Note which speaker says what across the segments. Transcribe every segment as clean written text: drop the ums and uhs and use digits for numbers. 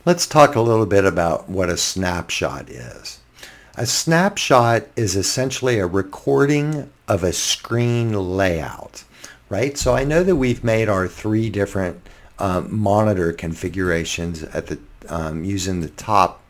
Speaker 1: Let's talk a little bit about what a snapshot is. A snapshot is essentially a recording of a screen layout, right? So I know that we've made our three different monitor configurations at the using the top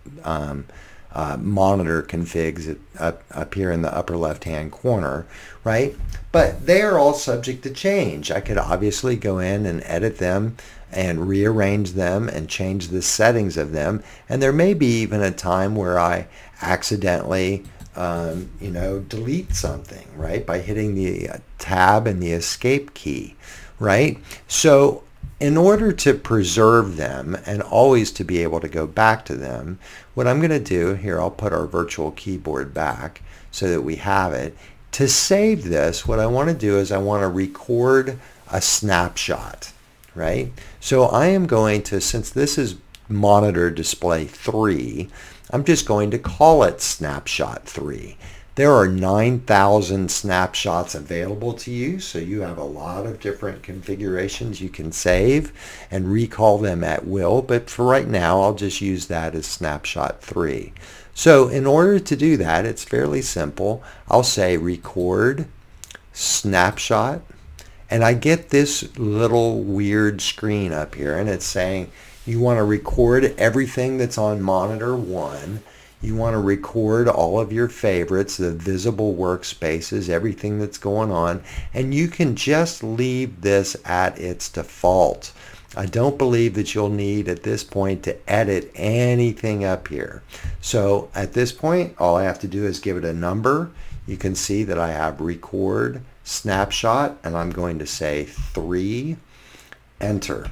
Speaker 1: monitor configs up here in the upper left-hand corner, right? But they are all subject to change. I could obviously go in and edit them and rearrange them and change the settings of them. And there may be even a time where I accidentally, delete something, right? By hitting the tab and the escape key, right? So in order to preserve them and always to be able to go back to them, what I'm going to do here, I'll put our virtual keyboard back so that we have it. To save this, what I want to do is I want to record a snapshot, right? So I am going to, since this is monitor display 3, I'm just going to call it snapshot 3. There are 9,000 snapshots available to you, so you have a lot of different configurations you can save and recall them at will, but for right now I'll just use that as snapshot 3. So in order to do that, it's fairly simple. I'll say record snapshot, and I get this little weird screen up here, and it's saying you want to record everything that's on monitor 1. You want to record all of your favorites, the visible workspaces, everything that's going on, and you can just leave this at its default. I don't believe that you'll need at this point to edit anything up here. So at this point, all I have to do is give it a number. You can see that I have record snapshot, and I'm going to say 3, enter,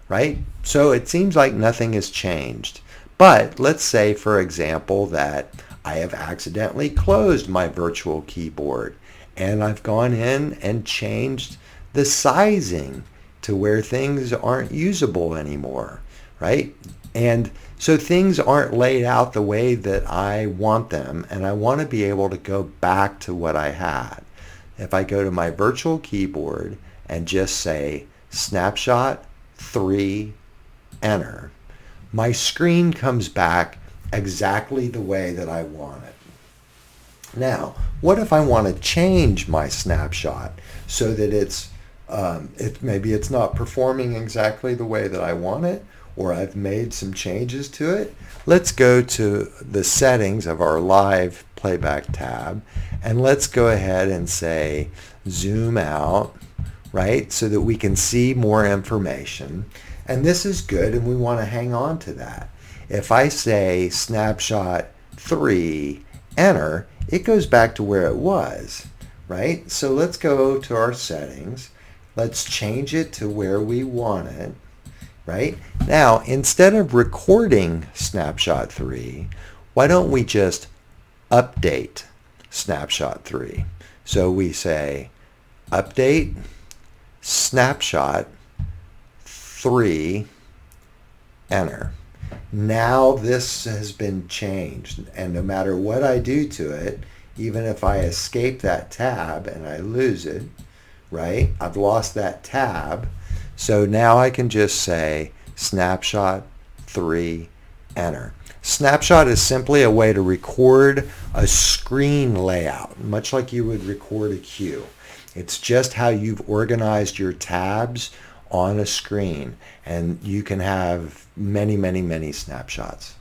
Speaker 1: right? So it seems like nothing has changed. But let's say, for example, that I have accidentally closed my virtual keyboard and I've gone in and changed the sizing to where things aren't usable anymore, right? And so things aren't laid out the way that I want them, and I want to be able to go back to what I had. If I go to my virtual keyboard and just say snapshot 3, enter, my screen comes back exactly the way that I want it. Now, what if I want to change my snapshot so that maybe it's not performing exactly the way that I want it, or I've made some changes to it? Let's go to the settings of our live playback tab, and let's go ahead and say zoom out, right, so that we can see more information. And this is good, and we want to hang on to that. If I say snapshot 3, enter, it goes back to where it was, right? So let's go to our settings. Let's change it to where we want it, right? Now, instead of recording snapshot 3, why don't we just update snapshot 3? So we say update snapshot 3, enter. Now this has been changed, and no matter what I do to it, even if I escape that tab and I lose it, right, I've lost that tab. So now I can just say snapshot 3, enter. Snapshot is simply a way to record a screen layout, much like you would record a queue. It's just how you've organized your tabs on a screen, and you can have many, many, many snapshots.